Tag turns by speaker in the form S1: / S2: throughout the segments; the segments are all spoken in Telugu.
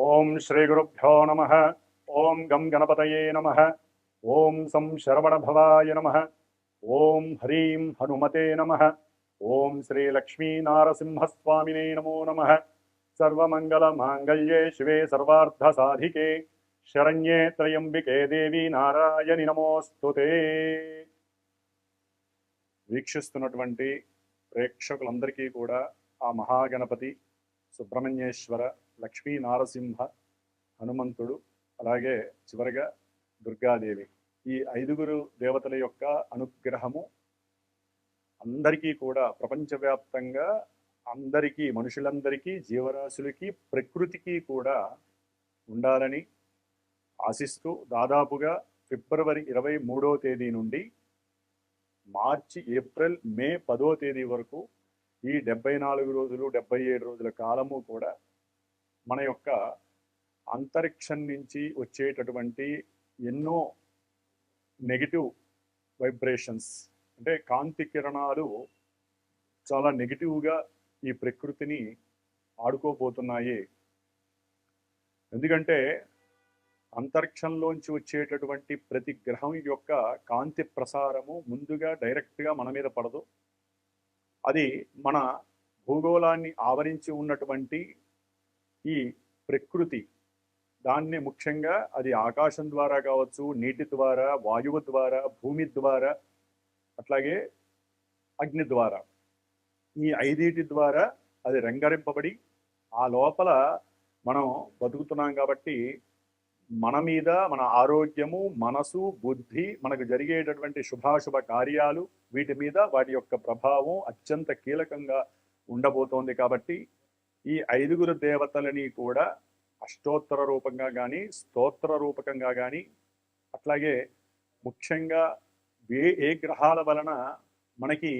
S1: ఓం శ్రీ గురుభ్యో నమః. ఓం గం గణపతయే నమః. ఓం సం శరవణ భవాయ నమః. ఓం హ్రీం హనుమతే నమః. ఓం శ్రీ లక్ష్మీ నారసింహస్వామినే నమో నమః. సర్వమంగళ మాంగళ్యే శివే సర్వార్థ సాధికే శరణ్యే త్రయంబికే దేవి నారాయణి నమోస్తుతే. వీక్షిస్తున్నటువంటి ప్రేక్షకులందరికీ కూడా ఆ మహాగణపతి, సుబ్రహ్మణ్యేశ్వర, లక్ష్మీ నారసింహ, హనుమంతుడు, అలాగే చివరిగా దుర్గాదేవి, ఈ ఐదుగురు దేవతల యొక్క అనుగ్రహము అందరికీ కూడా ప్రపంచవ్యాప్తంగా అందరికీ, మనుషులందరికీ, జీవరాశులకి, ప్రకృతికి కూడా ఉండాలని ఆశిస్తూ దాదాపుగా ఫిబ్రవరి 23వ తేదీ నుండి మార్చి, ఏప్రిల్, మే 10వ తేదీ వరకు ఈ 74 రోజులు 77 రోజుల కాలము కూడా మన యొక్క అంతరిక్షం నుంచి వచ్చేటటువంటి ఎన్నో నెగిటివ్ వైబ్రేషన్స్, అంటే కాంతి కిరణాలు చాలా నెగిటివ్గా ఈ ప్రకృతిని ఆడుకోబోతున్నాయి. ఎందుకంటే అంతరిక్షంలోంచి వచ్చేటటువంటి ప్రతి గ్రహం యొక్క కాంతి ప్రసారము ముందుగా డైరెక్ట్గా మన మీద పడదు. అది మన భూగోళాన్ని ఆవరించి ఉన్నటువంటి ఈ ప్రకృతి, దాన్ని ముఖ్యంగా అది ఆకాశం ద్వారా కావచ్చు, నీటి ద్వారా, వాయువు ద్వారా, భూమి ద్వారా, అట్లాగే అగ్ని ద్వారా, ఈ ఐదింటి ద్వారా అది రంగరింపబడి ఆ లోపల మనం బతుకుతున్నాం. కాబట్టి మన మీద, మన ఆరోగ్యము, మనసు, బుద్ధి, మనకు జరిగేటటువంటి శుభాశుభ కార్యాలు, వీటి మీద వాటి యొక్క ప్రభావం అత్యంత కీలకంగా ఉండబోతోంది. కాబట్టి ఈ ఐదుగురు దేవతలని కూడా అష్టోత్తర రూపంగా కానీ, స్తోత్ర రూపకంగా కానీ, అట్లాగే ముఖ్యంగా ఏ గ్రహాల వలన మనకి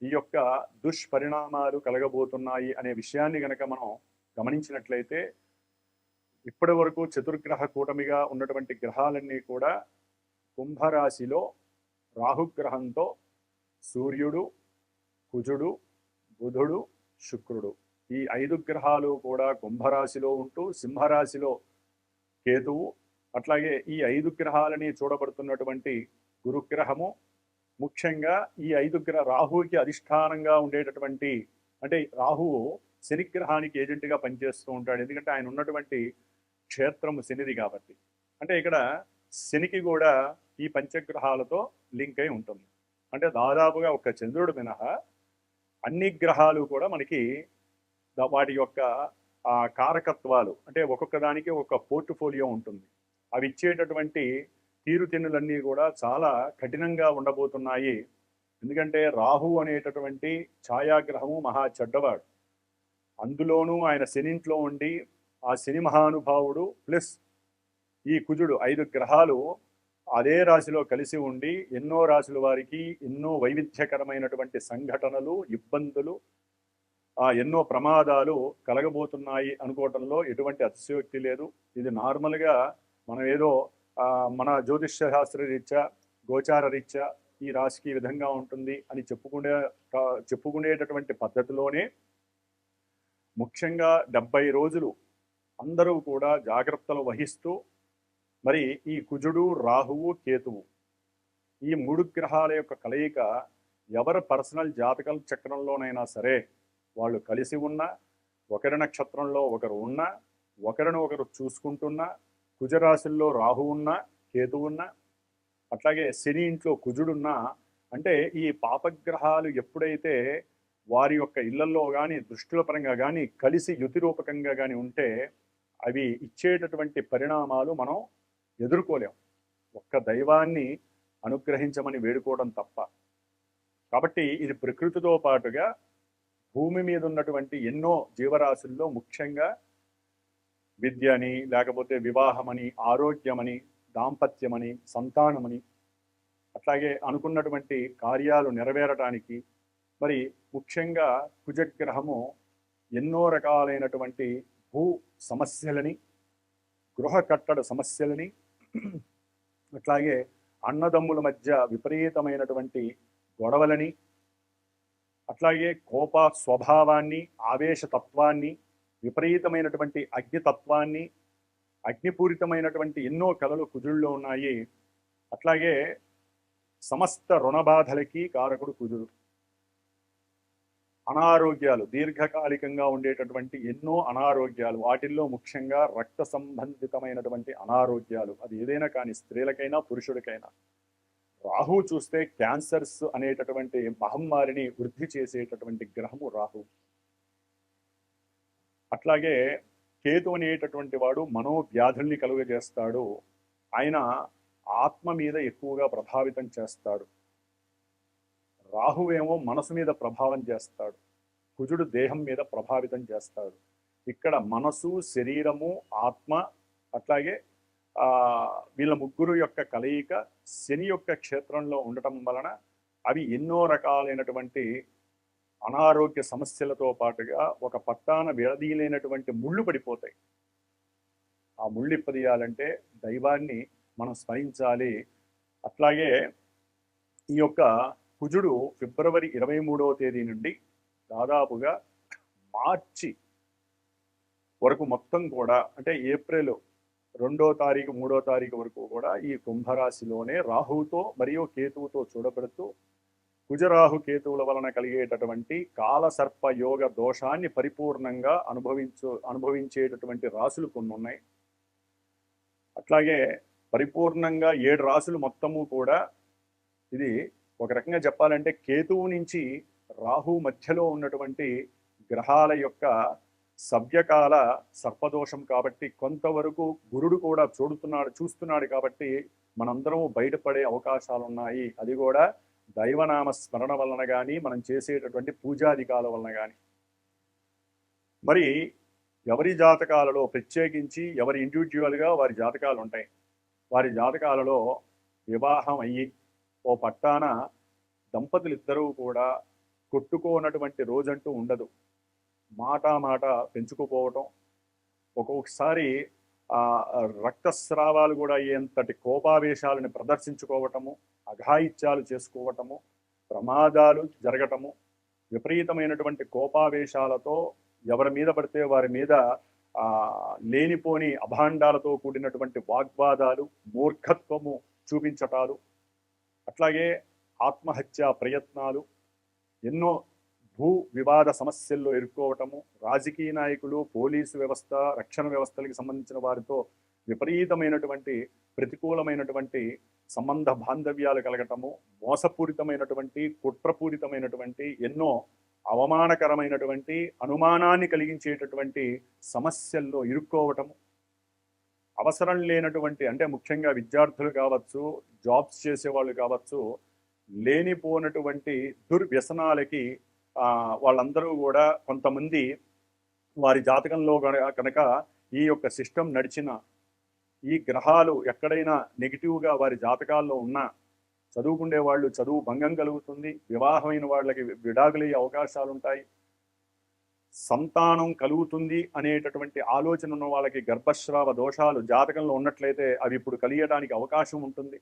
S1: ఈ యొక్క దుష్పరిణామాలు కలగబోతున్నాయి అనే విషయాన్ని గనక మనం గమనించినట్లయితే, ఇప్పటి వరకు చతుర్గ్రహ కూటమిగా ఉన్నటువంటి గ్రహాలన్నీ కూడా కుంభరాశిలో రాహుగ్రహంతో సూర్యుడు, కుజుడు, బుధుడు, శుక్రుడు, ఈ 5 గ్రహాలు కూడా కుంభరాశిలో ఉంటూ, సింహరాశిలో కేతువు, అట్లాగే ఈ 5 గ్రహాలని చూడబడుతున్నటువంటి గురుగ్రహము, ముఖ్యంగా ఈ 5 రాహువుకి అధిష్టానంగా ఉండేటటువంటి, అంటే రాహువు శనిగ్రహానికి ఏజెంట్గా పనిచేస్తూ ఉంటాడు. ఎందుకంటే ఆయన ఉన్నటువంటి క్షేత్రము శనిది కాబట్టి. అంటే ఇక్కడ శనికి కూడా ఈ పంచగ్రహాలతో లింక్ అయి ఉంటుంది. అంటే దాదాపుగా ఒక చంద్రుడు మినహా అన్ని గ్రహాలు కూడా మనకి వాటి యొక్క కారకత్వాలు, అంటే ఒక్కొక్క దానికి ఒక పోర్ట్ఫోలియో ఉంటుంది. అవి ఇచ్చేటటువంటి తీరుతెన్నులన్నీ కూడా చాలా కఠినంగా ఉండబోతున్నాయి. ఎందుకంటే రాహు అనేటటువంటి ఛాయాగ్రహము మహా చెడ్డవాడు. అందులోనూ ఆయన శనింట్లో ఉండి, ఆ శని మహానుభావుడు ప్లస్ ఈ కుజుడు, 5 గ్రహాలు అదే రాశిలో కలిసి ఉండి ఎన్నో రాశుల వారికి ఎన్నో వైవిధ్యకరమైనటువంటి సంఘటనలు, ఇబ్బందులు, ఎన్నో ప్రమాదాలు కలగబోతున్నాయి అనుకోవటంలో ఎటువంటి అతిశయోక్తి లేదు. ఇది నార్మల్గా మనం ఏదో మన జ్యోతిష్య శాస్త్ర రీత్యా, గోచార రీత్యా ఈ రాశికి ఈ విధంగా ఉంటుంది అని చెప్పుకునేటటువంటి పద్ధతిలోనే ముఖ్యంగా 70 రోజులు అందరూ కూడా జాగ్రత్తలు వహిస్తూ, మరి ఈ కుజుడు, రాహువు, కేతువు, ఈ 3 గ్రహాల యొక్క కలయిక ఎవరి పర్సనల్ జాతకాల చక్రంలోనైనా సరే వాళ్ళు కలిసి ఉన్నా, ఒకరి నక్షత్రంలో ఒకరు ఉన్నా, ఒకరిని ఒకరు చూసుకుంటున్నా, కుజరాశుల్లో రాహు ఉన్నా, కేతు ఉన్నా, అట్లాగే శని ఇంట్లో కుజుడున్నా, అంటే ఈ పాపగ్రహాలు ఎప్పుడైతే వారి యొక్క ఇళ్లలో కానీ, దృష్టిల పరంగా కానీ కలిసి యుతిరూపకంగా కానీ ఉంటే అవి ఇచ్చేటటువంటి పరిణామాలు మనం ఎదుర్కోలేం. ఒక్క దైవాన్ని అనుగ్రహించమని వేడుకోవడం తప్ప. కాబట్టి ఇది ప్రకృతితో పాటుగా భూమి మీద ఉన్నటువంటి ఎన్నో జీవరాశుల్లో ముఖ్యంగా విద్యని, లేకపోతే వివాహమని, ఆరోగ్యమని, దాంపత్యమని, సంతానమని, అట్లాగే అనుకున్నటువంటి కార్యాలు నెరవేరటానికి, మరి ముఖ్యంగా కుజగ్రహము ఎన్నో రకాలైనటువంటి భూ సమస్యలని, గృహ కట్టడ సమస్యలని, అట్లాగే అన్నదమ్ముల మధ్య విపరీతమైనటువంటి గొడవలని, అట్లాగే కోప స్వభావాన్ని, ఆవేశతత్వాన్ని, విపరీతమైనటువంటి అగ్నితత్వాన్ని, అగ్నిపూరితమైనటువంటి ఎన్నో కళలు కుజుల్లో ఉన్నాయి. అట్లాగే సమస్త రుణబాధలకి కారకుడు కుజుడు. అనారోగ్యాలు, దీర్ఘకాలికంగా ఉండేటటువంటి ఎన్నో అనారోగ్యాలు, వాటిల్లో ముఖ్యంగా రక్త సంబంధితమైనటువంటి అనారోగ్యాలు, అది ఏదైనా కానీ స్త్రీలకైనా పురుషుడికైనా. రాహు చూస్తే క్యాన్సర్స్ అనేటటువంటి మహమ్మారిని వృద్ధి చేసేటటువంటి గ్రహము రాహు. అట్లాగే కేతు అనేటటువంటి వాడు మనోవ్యాధుల్ని కలుగజేస్తాడు. ఆయన ఆత్మ మీద ఎక్కువగా ప్రభావితం చేస్తాడు. రాహువేమో మనసు మీద ప్రభావం చేస్తాడు, కుజుడు దేహం మీద ప్రభావితం చేస్తాడు. ఇక్కడ మనసు, శరీరము, ఆత్మ, అట్లాగే వీళ్ళ ముగ్గురు యొక్క కలయిక శని యొక్క క్షేత్రంలో ఉండటం వలన అవి ఎన్నో రకాలైనటువంటి అనారోగ్య సమస్యలతో పాటుగా ఒక పట్టాన విడదీయలేనటువంటి ముళ్ళు పడిపోతాయి. ఆ ముళ్ళు ఇప్పదీయాలంటే దైవాన్ని మనం స్మరించాలి. అట్లాగే ఈ యొక్క కుజుడు ఫిబ్రవరి 23వ తేదీ నుండి దాదాపుగా మార్చి వరకు మొత్తం కూడా, అంటే ఏప్రిల్ 2వ తారీఖు 3వ తారీఖు వరకు కూడా ఈ కుంభరాశిలోనే రాహువుతో మరియు కేతువుతో చూడబడుతూ కుజరాహు కేతువుల వలన కలిగేటటువంటి కాలసర్ప యోగ దోషాన్ని పరిపూర్ణంగా అనుభవించేటటువంటి రాశులు కొన్ని ఉన్నాయి. అట్లాగే పరిపూర్ణంగా 7 రాశులు మొత్తము కూడా, ఇది ఒక రకంగా చెప్పాలంటే కేతువు నుంచి రాహు మధ్యలో ఉన్నటువంటి గ్రహాల యొక్క సవ్యకాల సర్పదోషం కాబట్టి కొంతవరకు గురుడు కూడా చూస్తున్నాడు కాబట్టి మనందరం బయటపడే అవకాశాలు ఉన్నాయి. అది కూడా దైవనామ స్మరణ వలన కానీ, మనం చేసేటటువంటి పూజాధికాల వలన కానీ. మరి ఎవరి జాతకాలలో ప్రత్యేకించి ఎవరి ఇండివిజువల్గా వారి జాతకాలు ఉంటాయి. వారి జాతకాలలో వివాహం అయ్యి ఓ పట్టాన దంపతులు ఇద్దరూ కూడా కొట్టుకోనటువంటి రోజంటూ ఉండదు. మాట పెంచుకుపోవటం, ఒక్కొక్కసారి రక్తస్రావాలు కూడా అయ్యేంతటి కోపావేశాలను ప్రదర్శించుకోవటము, అఘాయిత్యాలు చేసుకోవటము, ప్రమాదాలు జరగటము, విపరీతమైనటువంటి కోపావేశాలతో ఎవరి మీద పడితే వారి మీద లేనిపోని అభాండాలతో కూడినటువంటి వాగ్వాదాలు, మూర్ఖత్వము చూపించటాలు, అట్లాగే ఆత్మహత్యా ప్రయత్నాలు, ఎన్నో భూ వివాద సమస్యల్లో ఇరుక్కోవటము, రాజకీయ నాయకులు, పోలీసు వ్యవస్థ, రక్షణ వ్యవస్థలకు సంబంధించిన వారితో విపరీతమైనటువంటి ప్రతికూలమైనటువంటి సంబంధ బాంధవ్యాలు కలగటము, మోసపూరితమైనటువంటి కుట్రపూరితమైనటువంటి ఎన్నో అవమానకరమైనటువంటి అనుమానాన్ని కలిగించేటటువంటి సమస్యల్లో ఇరుక్కోవటము, అవసరం లేనటువంటి, అంటే ముఖ్యంగా విద్యార్థులు కావచ్చు, జాబ్స్ చేసేవాళ్ళు కావచ్చు, లేనిపోనటువంటి దుర్వ్యసనాలకి వాళ్ళందరూ కూడా కొంతమంది వారి జాతకంలో కనుక ఈ యొక్క సిస్టమ్ నడిచిన, ఈ గ్రహాలు ఎక్కడైనా నెగిటివ్గా వారి జాతకాల్లో ఉన్నా చదువుకునే వాళ్ళు చదువు భంగం కలుగుతుంది, వివాహమైన వాళ్ళకి విడాకులయ్యే అవకాశాలు ఉంటాయి, సంతానం కలుగుతుంది అనేటటువంటి ఆలోచన ఉన్న వాళ్ళకి గర్భస్రావ దోషాలు జాతకంలో ఉన్నట్లయితే అవి ఇప్పుడు కలిగడానికి అవకాశం ఉంటుంది.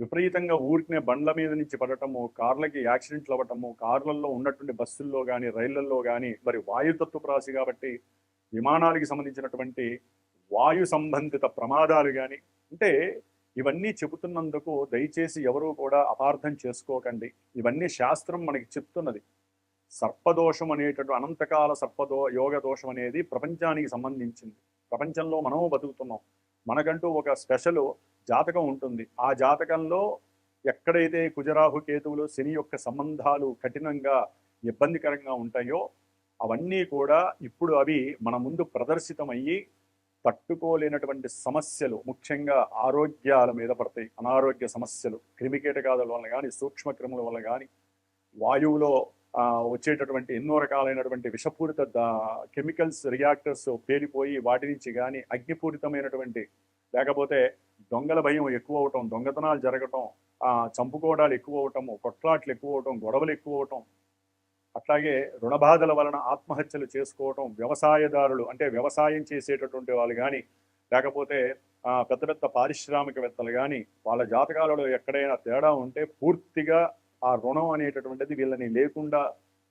S1: విపరీతంగా ఊరికినే బండ్ల మీద నుంచి పడటము, కార్లకి యాక్సిడెంట్లు అవ్వటము, కార్లలో ఉన్నటువంటి బస్సుల్లో కానీ రైళ్లలో కానీ, మరి వాయుతత్వపు రాశి కాబట్టి విమానాలకి సంబంధించినటువంటి వాయు సంబంధిత ప్రమాదాలు కానీ, అంటే ఇవన్నీ చెబుతున్నందుకు దయచేసి ఎవరూ కూడా అపార్థం చేసుకోకండి. ఇవన్నీ శాస్త్రం మనకి చెప్తున్నది. సర్పదోషం అనేటటువంటి అనంతకాల యోగ దోషం అనేది ప్రపంచానికి సంబంధించింది. ప్రపంచంలో మనము బతుకుతున్నాం, మనకంటూ ఒక స్పెషల్ జాతకం ఉంటుంది. ఆ జాతకంలో ఎక్కడైతే కుజరాహు కేతువులు శని యొక్క సంబంధాలు కఠినంగా ఇబ్బందికరంగా ఉంటాయో అవన్నీ కూడా ఇప్పుడు అవి మన ముందు ప్రదర్శితమయ్యి తట్టుకోలేనటువంటి సమస్యలు ముఖ్యంగా ఆరోగ్యాల మీద పడతాయి. అనారోగ్య సమస్యలు క్రిమికీటకాదుల వల్ల కానీ, సూక్ష్మ క్రిముల వల్ల కానీ, వాయువులో వచ్చేటటువంటి ఎన్నో రకాలైనటువంటి విషపూరిత కెమికల్స్ రియాక్టర్స్ పేలిపోయి వాటి నుంచి కానీ, అగ్నిపూరితమైనటువంటి, లేకపోతే దొంగల భయం ఎక్కువ అవటం, దొంగతనాలు జరగటం, చంపుకోవడాలు ఎక్కువ అవటము, కొట్లాట్లు ఎక్కువ అవటం, గొడవలు ఎక్కువ అవటం, అట్లాగే రుణబాధల వలన ఆత్మహత్యలు చేసుకోవటం, వ్యవసాయదారులు అంటే వ్యవసాయం చేసేటటువంటి వాళ్ళు కానీ, లేకపోతే పెద్ద పెద్ద పారిశ్రామికవేత్తలు కానీ వాళ్ళ జాతకాలలో ఎక్కడైనా తేడా ఉంటే పూర్తిగా ఆ రుణం అనేటటువంటిది వీళ్ళని లేకుండా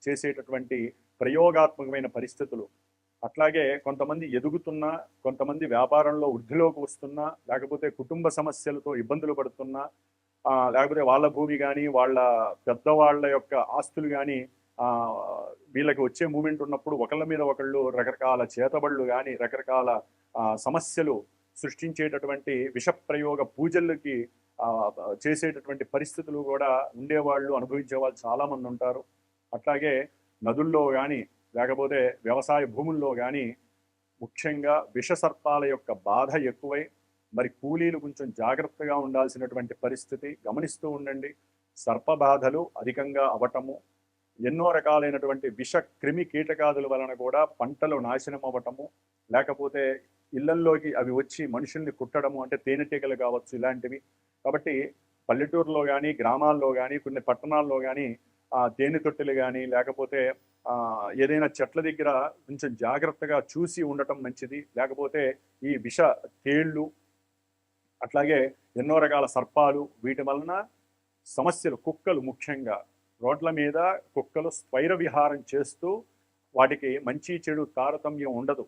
S1: చేసేటటువంటి ప్రయోగాత్మకమైన పరిస్థితులు, అట్లాగే కొంతమంది ఎదుగుతున్నా, కొంతమంది వ్యాపారంలో వృద్ధిలోకి వస్తున్నా, లేకపోతే కుటుంబ సమస్యలతో ఇబ్బందులు పడుతున్నా, లేకపోతే వాళ్ళ భూమి కానీ వాళ్ళ పెద్దవాళ్ళ యొక్క ఆస్తులు కానీ వీళ్ళకి వచ్చే మూమెంట్ ఉన్నప్పుడు ఒకళ్ళ మీద ఒకళ్ళు రకరకాల చేతబళ్ళు కానీ రకరకాల సమస్యలు సృష్టించేటటువంటి విషప్రయోగ పూజలకి చేసేటటువంటి పరిస్థితులు కూడా ఉండేవాళ్ళు, అనుభవించే వాళ్ళు చాలామంది ఉంటారు. అట్లాగే నదుల్లో కానీ లేకపోతే వ్యవసాయ భూముల్లో కానీ ముఖ్యంగా విషసర్పాల యొక్క బాధ ఎక్కువై మరి కూలీలు కొంచెం జాగ్రత్తగా ఉండాల్సినటువంటి పరిస్థితి గమనిస్తూ ఉండండి. సర్పబాధలు అధికంగా అవటము, ఎన్నో రకాలైనటువంటి విష క్రిమి కీటకాదుల వలన కూడా పంటలు నాశనం అవ్వటము, లేకపోతే ఇళ్లల్లోకి అవి వచ్చి మనుషుల్ని కుట్టడము, అంటే తేనెటీగలు కావచ్చు ఇలాంటివి. కాబట్టి పల్లెటూరులో కానీ గ్రామాల్లో కానీ కొన్ని పట్టణాల్లో కానీ తేనె తొట్టెలు కానీ లేకపోతే ఏదైనా చెట్ల దగ్గర కొంచెం జాగ్రత్తగా చూసి ఉండటం మంచిది. లేకపోతే ఈ విష తేళ్ళు అట్లాగే ఎన్నో రకాల సర్పాలు వీటి వలన సమస్యలు, కుక్కలు ముఖ్యంగా రోడ్ల మీద కుక్కలు స్వైర విహారం చేస్తూ వాటికి మంచి చెడు తారతమ్యం ఉండదు,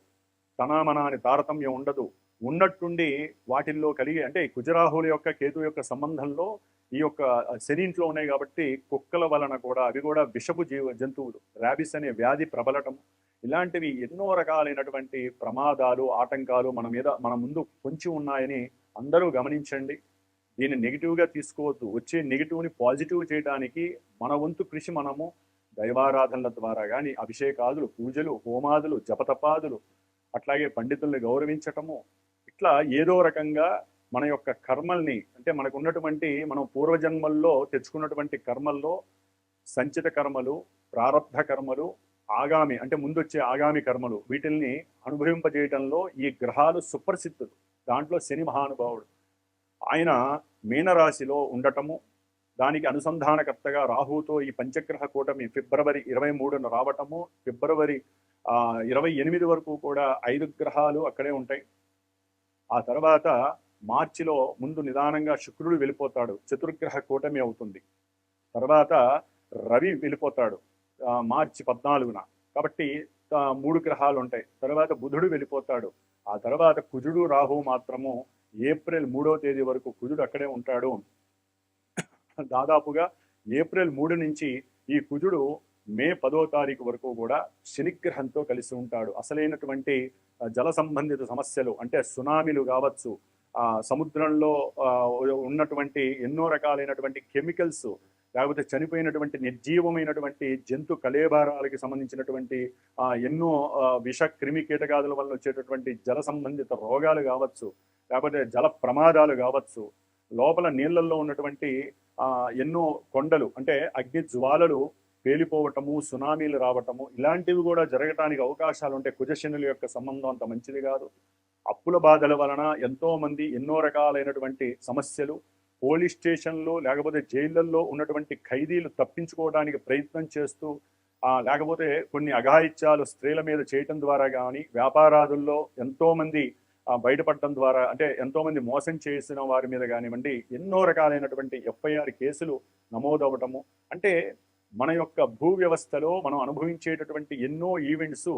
S1: తనామన అని తారతమ్యం ఉండదు. ఉన్నట్టుండి వాటిల్లో కలిగి అంటే కుజరాహుల యొక్క కేతు యొక్క సంబంధంలో ఈ యొక్క శనింట్లో ఉన్నాయి కాబట్టి కుక్కల వలన కూడా అవి కూడా విషపు జంతువులు, ర్యాబిస్ అనే వ్యాధి ప్రబలటం, ఇలాంటివి ఎన్నో రకాలైనటువంటి ప్రమాదాలు ఆటంకాలు మన ముందు పొంచి ఉన్నాయని అందరూ గమనించండి. దీన్ని నెగిటివ్గా తీసుకోవద్దు. వచ్చే నెగిటివ్ని పాజిటివ్ చేయడానికి మన వంతు కృషి మనము దైవారాధనల ద్వారా కానీ అభిషేకాదులు, పూజలు, హోమాదులు, జపతపాదులు, అట్లాగే పండితుల్ని గౌరవించటము, ఇట్లా ఏదో రకంగా మన యొక్క కర్మల్ని అంటే మనకు ఉన్నటువంటి మనం పూర్వజన్మల్లో తెచ్చుకున్నటువంటి కర్మల్లో సంచిత కర్మలు, ప్రారబ్ధ కర్మలు, ఆగామి అంటే ముందొచ్చే ఆగామి కర్మలు వీటిల్ని అనుభవింపజేయటంలో ఈ గ్రహాలు సుప్రసిద్ధులు. దాంట్లో శని మహానుభావుడు ఆయన మీనరాశిలో ఉండటము, దానికి అనుసంధానకర్తగా రాహుతో ఈ పంచగ్రహ కూటమి ఫిబ్రవరి 23న రావటము, ఫిబ్రవరి 28 వరకు కూడా 5 గ్రహాలు అక్కడే ఉంటాయి. ఆ తర్వాత మార్చిలో ముందు నిదానంగా శుక్రుడు వెళ్ళిపోతాడు, చతుర్గ్రహ కూటమి అవుతుంది. తర్వాత రవి వెళ్ళిపోతాడు మార్చి 14న, కాబట్టి 3 గ్రహాలు ఉంటాయి. తర్వాత బుధుడు వెళ్ళిపోతాడు. ఆ తర్వాత కుజుడు రాహు మాత్రము ఏప్రిల్ 3వ తేదీ వరకు కుజుడు అక్కడే ఉంటాడు. దాదాపుగా ఏప్రిల్ 3 నుంచి ఈ కుజుడు మే 10వ తారీఖు వరకు కూడా శనిగ్రహంతో కలిసి ఉంటాడు. అసలైనటువంటి జల సంబంధిత సమస్యలు అంటే సునామీలు కావచ్చు, సముద్రంలో ఉన్నటువంటి ఎన్నో రకాలైనటువంటి కెమికల్స్, లేకపోతే చనిపోయినటువంటి నిర్జీవమైనటువంటి జంతు కళేబారాలకి సంబంధించినటువంటి ఎన్నో విష క్రిమి కీటకాదుల వల్ల వచ్చేటటువంటి జల సంబంధిత రోగాలు కావచ్చు, లేకపోతే జల ప్రమాదాలు కావచ్చు, లోపల నీళ్లలో ఉన్నటువంటి ఎన్నో కొండలు అంటే అగ్ని జ్వాలలు పేలిపోవటము, సునామీలు రావటము, ఇలాంటివి కూడా జరగటానికి అవకాశాలు ఉంటాయి. కుజశనుల యొక్క సంబంధం అంత మంచిది కాదు. అప్పుల బాధల వలన ఎంతో మంది ఎన్నో రకాలైనటువంటి సమస్యలు, పోలీస్ స్టేషన్లు లేకపోతే జైళ్ళల్లో ఉన్నటువంటి ఖైదీలు తప్పించుకోవడానికి ప్రయత్నం చేస్తూ, లేకపోతే కొన్ని అఘాయిత్యాలు స్త్రీల మీద చేయటం ద్వారా కానీ, వ్యాపారాదుల్లో ఎంతో మంది బయటపడటం ద్వారా అంటే ఎంతో మంది మోసం చేసిన వారి మీద కానివ్వండి, ఎన్నో రకాలైనటువంటి FIR కేసులు నమోదవటము, అంటే మన యొక్క భూ వ్యవస్థలో మనం అనుభవించేటటువంటి ఎన్నో ఈవెంట్స్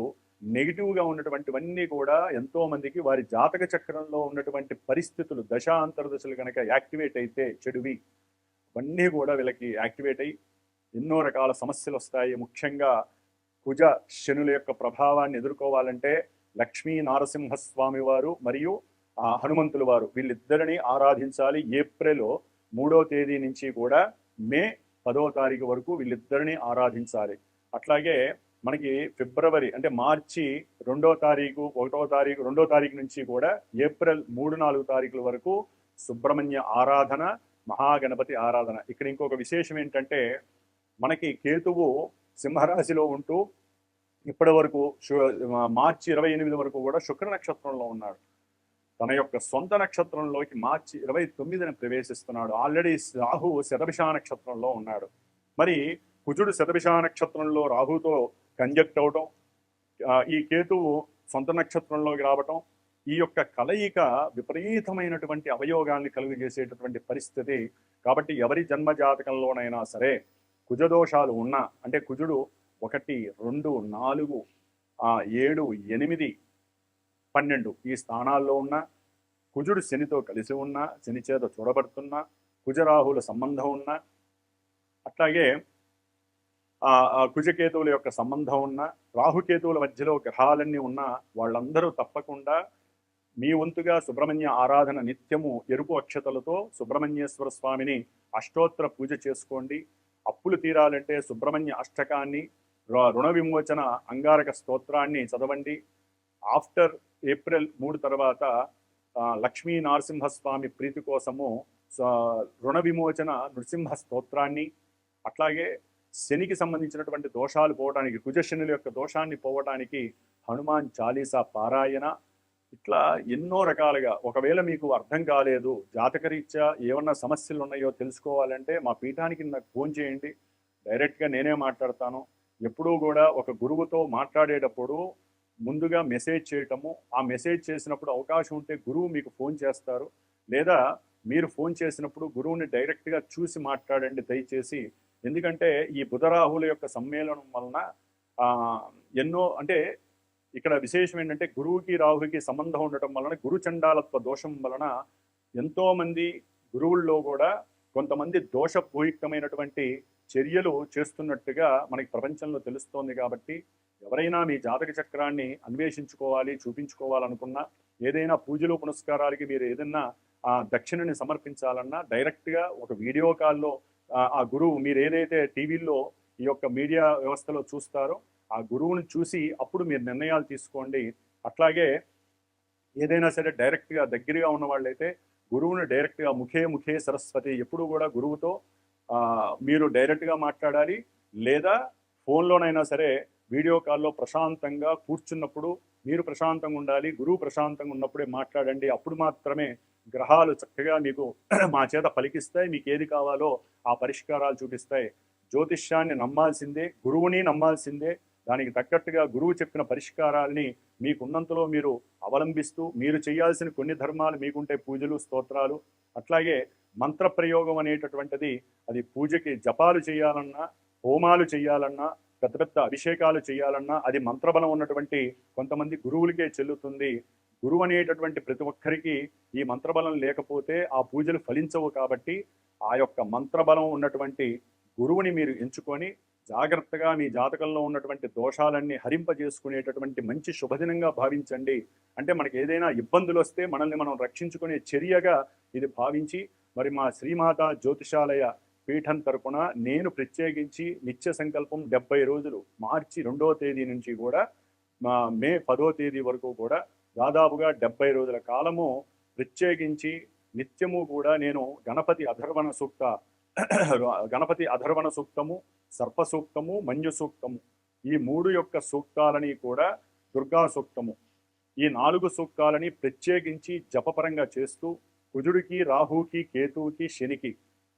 S1: నెగిటివ్గా ఉన్నటువంటివన్నీ కూడా ఎంతో మందికి వారి జాతక చక్రంలో ఉన్నటువంటి పరిస్థితులు దశాంతర్దశలు కనుక యాక్టివేట్ అయితే చెడువి అవన్నీ కూడా వీళ్ళకి యాక్టివేట్ అయ్యి ఎన్నో రకాల సమస్యలు వస్తాయి. ముఖ్యంగా కుజ శనుల యొక్క ప్రభావాన్ని ఎదుర్కోవాలంటే లక్ష్మీ నారసింహస్వామి వారు మరియు హనుమంతుల వారు వీళ్ళిద్దరిని ఆరాధించాలి. ఏప్రిల్ 3వ తేదీ నుంచి కూడా మే 10వ తారీఖు వరకు వీళ్ళిద్దరిని ఆరాధించాలి. అట్లాగే మనకి ఫిబ్రవరి అంటే మార్చి 2వ తారీఖు 1వ తారీఖు 2వ తారీఖు నుంచి కూడా ఏప్రిల్ 3, 4 తారీఖుల వరకు సుబ్రహ్మణ్య ఆరాధన, మహాగణపతి ఆరాధన. ఇక్కడ ఇంకొక విశేషం ఏంటంటే మనకి కేతువు సింహరాశిలో ఉంటూ ఇప్పటి వరకు మార్చి 28 వరకు కూడా శుక్ర నక్షత్రంలో ఉన్నాడు. తన యొక్క సొంత నక్షత్రంలోకి మార్చి 29న ప్రవేశిస్తున్నాడు. ఆల్రెడీ రాహు శతభిష నక్షత్రంలో ఉన్నాడు. మరి కుజుడు శతభిష నక్షత్రంలో రాహుతో కంజక్ట్ అవటం, ఈ కేతువు సొంత నక్షత్రంలోకి రావటం, ఈ యొక్క కలయిక విపరీతమైనటువంటి అవయోగాల్ని కలుగజేసేటటువంటి పరిస్థితి. కాబట్టి ఎవరి జన్మ జాతకంలోనైనా సరే కుజదోషాలు ఉన్నా అంటే కుజుడు 1, 2, 4 7, 8, 12 ఈ స్థానాల్లో ఉన్న కుజుడు శనితో కలిసి ఉన్న, శని చేత చూడబడుతున్న, కుజరాహుల సంబంధం ఉన్న, అట్లాగే కుజకేతువుల యొక్క సంబంధం ఉన్న, రాహుకేతువుల మధ్యలో గ్రహాలన్నీ ఉన్న వాళ్ళందరూ తప్పకుండా మీ వంతుగా సుబ్రహ్మణ్య ఆరాధన నిత్యము ఎరుపు అక్షతలతో సుబ్రహ్మణ్యేశ్వర స్వామిని అష్టోత్తర పూజ చేసుకోండి. అప్పులు తీరాలంటే సుబ్రహ్మణ్య అష్టకాన్ని, రుణ విమోచన అంగారక స్తోత్రాన్ని చదవండి. ఆఫ్టర్ ఏప్రిల్ 3 తర్వాత లక్ష్మీ నరసింహస్వామి ప్రీతి కోసము రుణ విమోచన నృసింహ స్తోత్రాన్ని, అట్లాగే శనికి సంబంధించినటువంటి దోషాలు పోవడానికి, కుజశనుల యొక్క దోషాన్ని పోవడానికి హనుమాన్ చాలీసా పారాయణ, ఇట్లా ఎన్నో రకాలుగా. ఒకవేళ మీకు అర్థం కాలేదు, జాతకరీత్యా ఏమన్నా సమస్యలు ఉన్నాయో తెలుసుకోవాలంటే మా పీఠానికి నాకు ఫోన్ చేయండి, డైరెక్ట్గా నేనే మాట్లాడతాను. ఎప్పుడూ కూడా ఒక గురువుతో మాట్లాడేటప్పుడు ముందుగా మెసేజ్ చేయటము, ఆ మెసేజ్ చేసినప్పుడు అవకాశం ఉంటే గురువు మీకు ఫోన్ చేస్తారు, లేదా మీరు ఫోన్ చేసినప్పుడు గురువుని డైరెక్ట్గా చూసి మాట్లాడండి దయచేసి. ఎందుకంటే ఈ బుధరాహుల యొక్క సమ్మేళనం వలన ఎన్నో, అంటే ఇక్కడ విశేషం ఏంటంటే గురువుకి రాహుకి సంబంధం ఉండటం వలన, గురుచండాలత్వ దోషం వలన ఎంతోమంది గురువుల్లో కూడా కొంతమంది దోషపూయుక్తమైనటువంటి చర్యలు చేస్తున్నట్టుగా మనకి ప్రపంచంలో తెలుస్తోంది. కాబట్టి ఎవరైనా మీ జాతక చక్రాన్ని అన్వేషించుకోవాలి, చూపించుకోవాలనుకున్నా, ఏదైనా పూజలు పునస్కారాలకి మీరు ఏదైనా దక్షిణని సమర్పించాలన్నా డైరెక్ట్గా ఒక వీడియో కాల్లో ఆ గురువు, మీరు ఏదైతే టీవీల్లో ఈ యొక్క మీడియా వ్యవస్థలో చూస్తారో ఆ గురువుని చూసి అప్పుడు మీరు నిర్ణయాలు తీసుకోండి. అట్లాగే ఏదైనా సరే డైరెక్ట్గా దగ్గరగా ఉన్న వాళ్ళైతే గురువుని డైరెక్ట్గా ముఖే సరస్వతి, ఎప్పుడు కూడా గురువుతో మీరు డైరెక్ట్గా మాట్లాడాలి, లేదా ఫోన్లోనైనా సరే వీడియో కాల్లో ప్రశాంతంగా కూర్చున్నప్పుడు మీరు ప్రశాంతంగా ఉండాలి, గురువు ప్రశాంతంగా ఉన్నప్పుడే మాట్లాడండి. అప్పుడు మాత్రమే గ్రహాలు చక్కగా మీకు మా చేత పలికిస్తాయి, మీకు ఏది కావాలో ఆ పరిష్కారాలు చూపిస్తాయి. జ్యోతిష్యాన్ని నమ్మాల్సిందే, గురువుని నమ్మాల్సిందే. దానికి తగ్గట్టుగా గురువు చెప్పిన పరిష్కారాలని మీకున్నంతలో మీరు అవలంబిస్తూ, మీరు చేయాల్సిన కొన్ని ధర్మాలు మీకుంటే పూజలు, స్తోత్రాలు, అట్లాగే మంత్ర ప్రయోగం అనేటటువంటిది, అది పూజకి జపాలు చేయాలన్నా, హోమాలు చేయాలన్నా, పెద్ద పెద్ద అభిషేకాలు చేయాలన్నా అది మంత్రబలం ఉన్నటువంటి కొంతమంది గురువులకే చెల్లుతుంది. గురువు అనేటటువంటి ప్రతి ఒక్కరికి ఈ మంత్రబలం లేకపోతే ఆ పూజలు ఫలించవు. కాబట్టి ఆ యొక్క మంత్రబలం ఉన్నటువంటి గురువుని మీరు ఎంచుకొని జాగ్రత్తగా మీ జాతకంలో ఉన్నటువంటి దోషాలన్నీ హరింపజేసుకునేటటువంటి మంచి శుభదినంగా భావించండి. అంటే మనకి ఏదైనా ఇబ్బందులు వస్తే మనల్ని మనం రక్షించుకునే చర్యగా ఇది భావించి, మరి మా శ్రీమాత జ్యోతిషాలయ పీఠం తరపున నేను ప్రత్యేకించి నిత్య సంకల్పం 70 రోజులు, మార్చి 2వ తేదీ నుంచి కూడా మే 10వ తేదీ వరకు కూడా దాదాపుగా 70 రోజుల కాలము ప్రత్యేకించి నిత్యము కూడా నేను గణపతి అధర్వణ సూక్తము, సర్ప సూక్తము, మంజు సూక్తము, ఈ 3 యొక్క సూక్తాలని కూడా, దుర్గా సూక్తము, ఈ 4 సూక్తాలని ప్రత్యేకించి జపపరంగా చేస్తూ కుజుడికి, రాహుకి, కేతువుకి, శనికి,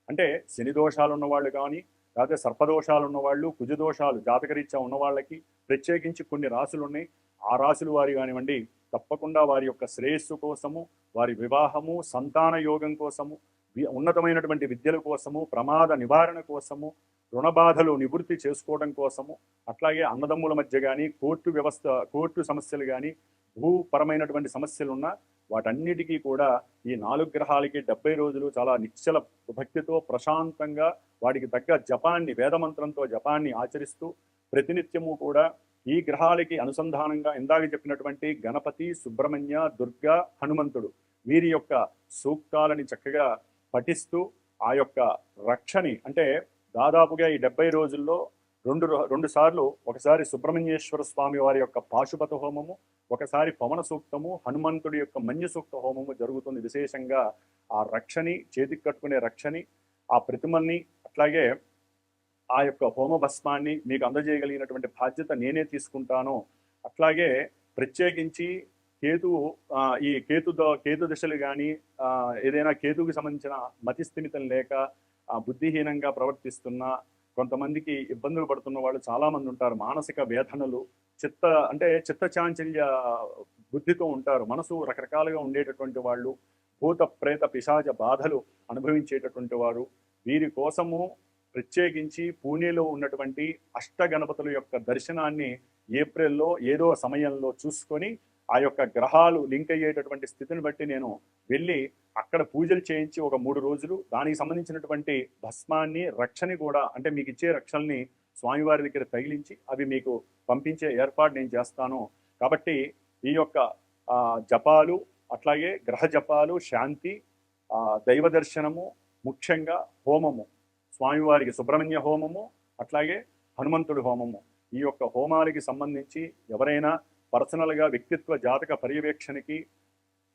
S1: అంటే శని దోషాలు ఉన్నవాళ్ళు కానీ, లేకపోతే సర్పదోషాలు ఉన్నవాళ్ళు, కుజదోషాలు జాతకరీత్యా ఉన్న వాళ్ళకి ప్రత్యేకించి కొన్ని రాసులు ఉన్నాయి. ఆ రాసులు వారి కానివ్వండి, తప్పకుండా వారి యొక్క శ్రేయస్సు కోసము, వారి వివాహము, సంతాన యోగం కోసము, ఉన్నతమైనటువంటి విద్యల కోసము, ప్రమాద నివారణ కోసము, రుణబాధలు నివృత్తి చేసుకోవడం కోసము, అట్లాగే అన్నదమ్ముల మధ్య కానీ, కోర్టు సమస్యలు కానీ, భూపరమైనటువంటి సమస్యలు ఉన్న వాటన్నిటికీ కూడా ఈ 4 గ్రహాలకి 70 రోజులు చాలా నిశ్చల భక్తితో ప్రశాంతంగా వాటికి తగ్గ జపాన్ని, వేదమంత్రంతో జపాన్ని ఆచరిస్తూ ప్రతినిత్యము కూడా ఈ గ్రహాలకి అనుసంధానంగా ఇందాక చెప్పినటువంటి గణపతి, సుబ్రహ్మణ్య, దుర్గా, హనుమంతుడు వీరి యొక్క సూక్తాలని చక్కగా పఠిస్తూ ఆ యొక్క రక్షని, అంటే దాదాపుగా ఈ 70 రోజుల్లో రెండు సార్లు, ఒకసారి సుబ్రహ్మణ్యేశ్వర స్వామి వారి యొక్క పాశుపత హోమము, ఒకసారి పవన సూక్తము, హనుమంతుడి యొక్క మంజు సూక్త హోమము జరుగుతుంది. విశేషంగా ఆ రక్షని, చేతికి కట్టుకునే రక్షని, ఆ ప్రతిమల్ని, అట్లాగే ఆ యొక్క హోమ భస్మాన్ని మీకు అందజేయగలిగినటువంటి బాధ్యత నేనే తీసుకుంటాను. అట్లాగే ప్రత్యేకించి ఈ కేతు దశలు కానీ, ఏదైనా కేతువుకి సంబంధించిన మతిస్థిమితం లేక బుద్ధిహీనంగా ప్రవర్తిస్తున్న కొంతమందికి ఇబ్బందులు పడుతున్న వాళ్ళు చాలామంది ఉంటారు. మానసిక వేదనలు, చిత్తచాంచల్య బుద్ధితో ఉంటారు. మనసు రకరకాలుగా ఉండేటటువంటి వాళ్ళు, భూత ప్రేత పిశాచ బాధలు అనుభవించేటటువంటి వారు, వీరి కోసము ప్రత్యేకించి పూణేలో ఉన్నటువంటి అష్టగణపతుల యొక్క దర్శనాన్ని ఏప్రిల్లో ఏదో సమయంలో చూసుకొని ఆ యొక్క గ్రహాలు లింక్ అయ్యేటటువంటి స్థితిని బట్టి నేను వెళ్ళి అక్కడ పూజలు చేయించి ఒక 3 రోజులు దానికి సంబంధించినటువంటి భస్మాన్ని రక్షని కూడా అంటే మీకు ఇచ్చే రక్షల్ని స్వామివారి దగ్గర తగిలించి అవి మీకు పంపించే ఏర్పాటు నేను చేస్తాను. కాబట్టి ఈ యొక్క జపాలు అట్లాగే గ్రహ జపాలు, శాంతి, దైవ దర్శనము, ముఖ్యంగా హోమము, స్వామివారికి సుబ్రహ్మణ్య హోమము, అట్లాగే హనుమంతుడి హోమము, ఈ యొక్క హోమాలకి సంబంధించి ఎవరైనా పర్సనల్గా వ్యక్తిత్వ జాతక పర్యవేక్షణకి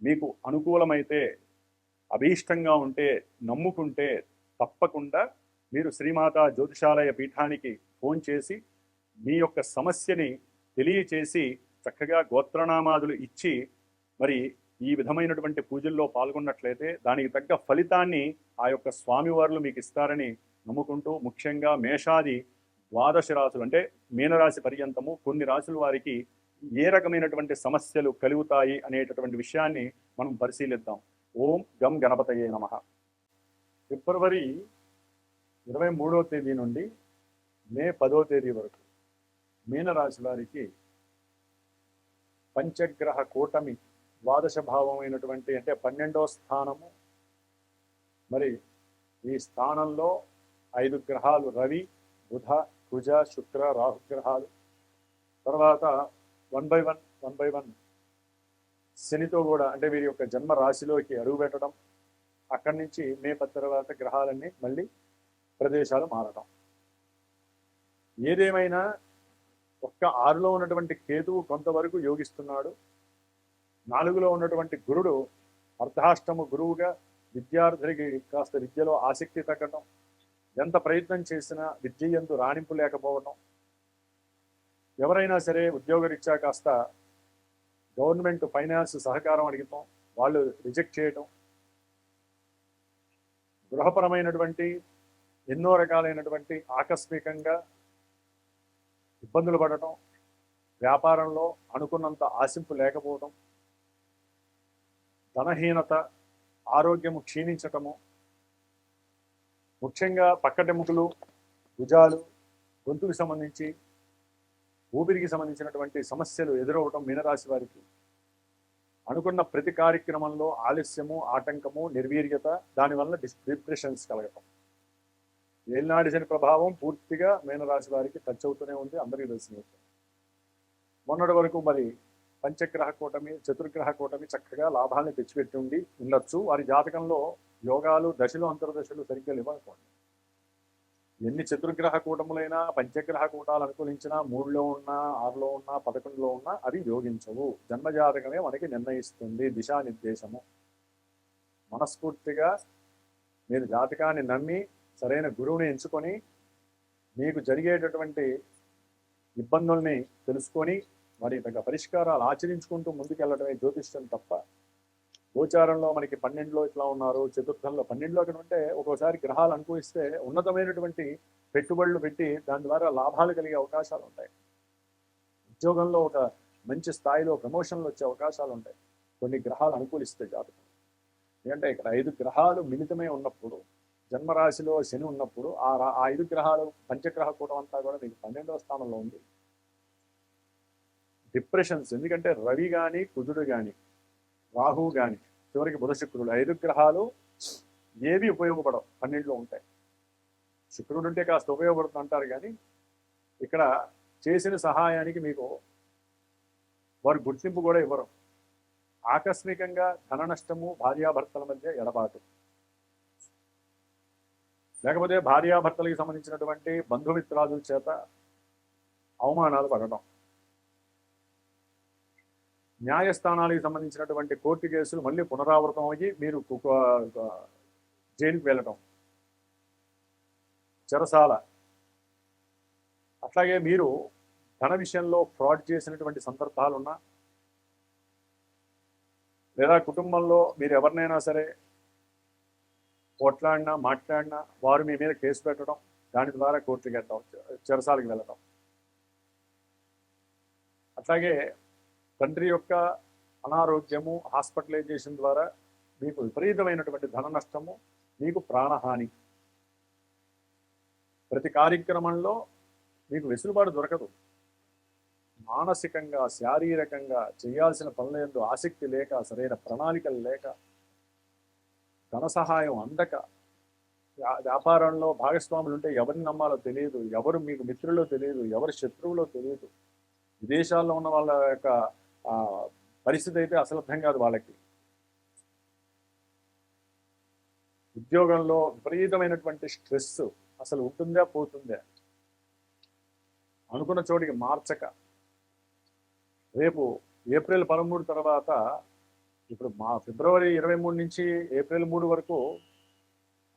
S1: మీకు అనుకూలమైతే, అభీష్టంగా ఉంటే, నమ్ముకుంటే తప్పకుండా మీరు శ్రీమాత జ్యోతిషాలయ పీఠానికి ఫోన్ చేసి మీ యొక్క సమస్యని తెలియచేసి చక్కగా గోత్రనామాదులు ఇచ్చి మరి ఈ విధమైనటువంటి పూజల్లో పాల్గొన్నట్లయితే దానికి తగ్గ ఫలితాన్ని ఆ యొక్క స్వామివారులు మీకు ఇస్తారని నమ్ముకుంటూ, ముఖ్యంగా మేషాది 12 రాశులు అంటే మీనరాశి పర్యంతము కొన్ని రాశుల వారికి ఏ రకమైనటువంటి సమస్యలు కలుగుతాయి అనేటటువంటి విషయాన్ని మనం పరిశీలిద్దాం. ఓం గం గణపతయే నమః. ఫిబ్రవరి 23వ తేదీ నుండి మే 10వ తేదీ వరకు మీనరాశి వారికి పంచగ్రహ కూటమి ద్వాదశ భావమైనటువంటి అంటే 12వ స్థానము, మరి ఈ స్థానంలో 5 గ్రహాలు రవి, బుధ, కుజ, శుక్ర, రాహు గ్రహాలు, తర్వాత 1 by 1 శనితో కూడా అంటే వీరి యొక్క జన్మ రాశిలోకి అడుగు పెట్టడం, అక్కడి నుంచి మే 10 తర్వాత గ్రహాలన్నీ మళ్ళీ ప్రదేశాలు మారడం. ఏదేమైనా ఒక్క 6లో ఉన్నటువంటి కేతువు కొంతవరకు యోగిస్తున్నాడు. 4లో ఉన్నటువంటి గురుడు అర్ధాష్టమ గురువుగా విద్యార్థులకి కాస్త విద్యలో ఆసక్తి తగ్గడం, ఎంత ప్రయత్నం చేసినా విద్య యందు రాణింపు లేకపోవడం, ఎవరైనా సరే ఉద్యోగరీత్యా కాస్త గవర్నమెంట్ ఫైనాన్స్ సహకారం అడిగితాం, వాళ్ళు రిజెక్ట్ చేయటం, గృహపరమైనటువంటి ఎన్నో రకాలైనటువంటి ఆకస్మికంగా ఇబ్బందులు పడటం, వ్యాపారంలో అనుకున్నంత ఆశింపు లేకపోవడం, ధనహీనత, ఆరోగ్యము క్షీణించటము, ముఖ్యంగా పక్కటెముకలు, భుజాలు, గొంతుకు సంబంధించి ఊపిరికి సంబంధించినటువంటి సమస్యలు ఎదురవటం మీనరాశి వారికి, అనుకున్న ప్రతి కార్యక్రమంలో ఆలస్యము, ఆటంకము, నిర్వీర్యత, దానివల్ల డిప్రెషన్స్ కలగటం. ఏలినాడి శని ప్రభావం పూర్తిగా మీనరాశి వారికి టచ్ అవుతూనే ఉంది, అందరికీ తెలిసిన విషయం. మొన్నటి వరకు మరి పంచగ్రహ కూటమి, చతుర్గ్రహ కూటమి చక్కగా లాభాన్ని తెచ్చిపెట్టి ఉండొచ్చు. వారి జాతకంలో యోగాలు, దశలు, అంతర్దశలు సరిగ్గా ఇవ్వకపోండి. ఎన్ని చతుర్గ్రహ కూటములైనా, పంచగ్రహ కూటాలు అనుకూలించినా, 3లో ఉన్నా, 6లో ఉన్నా, 11లో ఉన్నా అవి యోగించవు. జన్మజాతకమే మనకి నిర్ణయిస్తుంది దిశానిర్దేశము. మనస్ఫూర్తిగా మీరు జాతకాన్ని నమ్మి సరైన గురువుని ఎంచుకొని మీకు జరిగేటటువంటి ఇబ్బందుల్ని తెలుసుకొని మరి తగ్గ పరిష్కారాలు ఆచరించుకుంటూ ముందుకెళ్ళడమే జ్యోతిష్యం తప్ప, గోచారంలో మనకి 12లో ఇట్లా ఉన్నారు, చతుర్థంలో 12లో అక్కడ ఉంటే ఒక్కోసారి గ్రహాలు అనుకూలిస్తే ఉన్నతమైనటువంటి పెట్టుబడులు పెట్టి దాని ద్వారా లాభాలు కలిగే అవకాశాలు ఉంటాయి. ఉద్యోగంలో ఒక మంచి స్థాయిలో ప్రమోషన్లు వచ్చే అవకాశాలు ఉంటాయి కొన్ని గ్రహాలు అనుకూలిస్తే జాతకం. ఎందుకంటే ఇక్కడ 5 గ్రహాలు మిళితమై ఉన్నప్పుడు, జన్మరాశిలో శని ఉన్నప్పుడు ఆ 5 గ్రహాలు పంచగ్రహ కూటం అంతా కూడా మీకు 12వ స్థానంలో ఉంది. డిప్రెషన్స్, ఎందుకంటే రవి కానీ, కుజుడు కానీ, రాహువు కానీ, చివరికి బుధ, శుక్రుడు 5 గ్రహాలు ఏవి ఉపయోగపడవు, 12లో ఉంటాయి. శుక్రుడు ఉంటే కాస్త ఉపయోగపడుతుంది అంటారు, కానీ ఇక్కడ చేసిన సహాయానికి మీకు వారు గుర్తింపు కూడా ఇవ్వరు. ఆకస్మికంగా ధన నష్టము, భార్యాభర్తల మధ్య ఎడబాటు, లేకపోతే భార్యాభర్తలకి సంబంధించినటువంటి బంధుమిత్రాదుల చేత అవమానాలు పడటం, న్యాయస్థానాలకు సంబంధించినటువంటి కోర్టు కేసులు మళ్ళీ పునరావృతం అయ్యి మీరు జైలుకి వెళ్ళటం, చెరసాల. అట్లాగే మీరు ధన విషయంలో ఫ్రాడ్ చేసినటువంటి సందర్భాలున్నా, లేదా కుటుంబంలో మీరు ఎవరినైనా సరే కొట్లాడినా, మాట్లాడినా వారు మీ మీద కేసు పెట్టడం, దాని ద్వారా కోర్టుకి వెళ్ళటం, చెరసాలకు వెళ్ళటం. అట్లాగే తండ్రి యొక్క అనారోగ్యము, హాస్పిటలైజేషన్ ద్వారా మీకు విపరీతమైనటువంటి ధన నష్టము, మీకు ప్రాణహాని. ప్రతి కార్యక్రమంలో మీకు వెసులుబాటు దొరకదు. మానసికంగా శారీరకంగా చేయాల్సిన పనులందు ఆసక్తి లేక, సరైన ప్రణాళికలు లేక, ధన సహాయం అందక, వ్యాపారంలో భాగస్వాములు ఉంటే ఎవరిని నమ్మాలో తెలియదు, ఎవరు మీకు మిత్రులో తెలియదు, ఎవరు శత్రువులో తెలియదు. విదేశాల్లో ఉన్న వాళ్ళ యొక్క పరిస్థితి అయితే అసలు అర్థం కాదు వాళ్ళకి. ఉద్యోగంలో విపరీతమైనటువంటి స్ట్రెస్ అసలు ఉంటుందా పోతుందా, అనుకున్న చోటికి మార్చక, రేపు ఏప్రిల్ 13 తర్వాత, ఇప్పుడు ఫిబ్రవరి 23 నుంచి ఏప్రిల్ 3 వరకు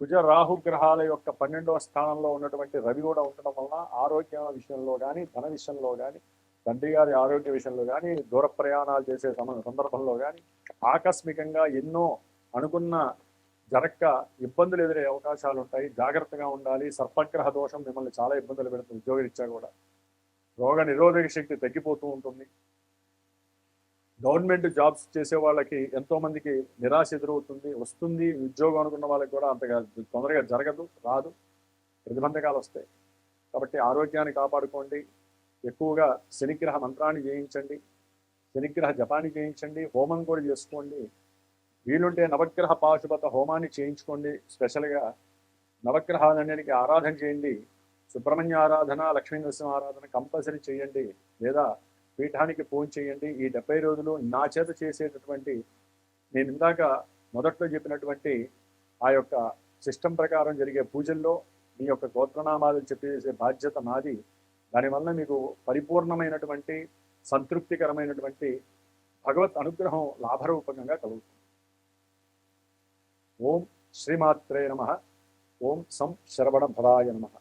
S1: కుజ రాహు గ్రహాల యొక్క 12వ స్థానంలో ఉన్నటువంటి రవి కూడా ఉండడం వలన ఆరోగ్య విషయంలో కానీ, ధన విషయంలో కానీ, తండ్రి గారి ఆరోగ్య విషయంలో కానీ, దూర ప్రయాణాలు చేసే సందర్భంలో కానీ ఆకస్మికంగా ఎన్నో అనుకున్న జరక్క ఇబ్బందులు ఎదురయ్యే అవకాశాలు ఉంటాయి. జాగ్రత్తగా ఉండాలి. సర్పగ్రహ దోషం మిమ్మల్ని చాలా ఇబ్బందులు పెడుతుంది. ఉద్యోగరీత్యా కూడా రోగ నిరోధక శక్తి తగ్గిపోతూ ఉంటుంది. గవర్నమెంట్ జాబ్స్ చేసే వాళ్ళకి ఎంతో మందికి నిరాశ ఎదురవుతుంది. వస్తుంది ఉద్యోగం అనుకున్న వాళ్ళకి కూడా అంతగా తొందరగా జరగదు, రాదు, ప్రతిబంధకాలు వస్తాయి. కాబట్టి ఆరోగ్యాన్ని కాపాడుకోండి. ఎక్కువగా శనిగ్రహ మంత్రాన్ని చేయించండి, శనిగ్రహ జపాన్ని చేయించండి, హోమం కూడా చేసుకోండి. వీలుంటే నవగ్రహ పాశుపత హోమాన్ని చేయించుకోండి. స్పెషల్గా నవగ్రహాలన్నిటికీ ఆరాధన చేయండి. సుబ్రహ్మణ్య ఆరాధన, లక్ష్మీ నరసింహ ఆరాధన కంపల్సరీ చేయండి, లేదా పీఠానికి ఫోన్ చేయండి. ఈ 70 రోజులు నా చేత చేసేటటువంటి, నేను ఇందాక మొదట్లో చెప్పినటువంటి ఆ యొక్క సిస్టమ్ ప్రకారం జరిగే పూజల్లో మీ యొక్క గోత్రనామాలు చెప్పేసే బాధ్యత నాది. దానివల్ల మీకు పరిపూర్ణమైనటువంటి సంతృప్తికరమైనటువంటి భగవత్ అనుగ్రహం లాభరూపకంగా కలుగుతుంది. ఓం శ్రీమాత్రే నమః. ఓం సం శరవణ భవాయ నమః.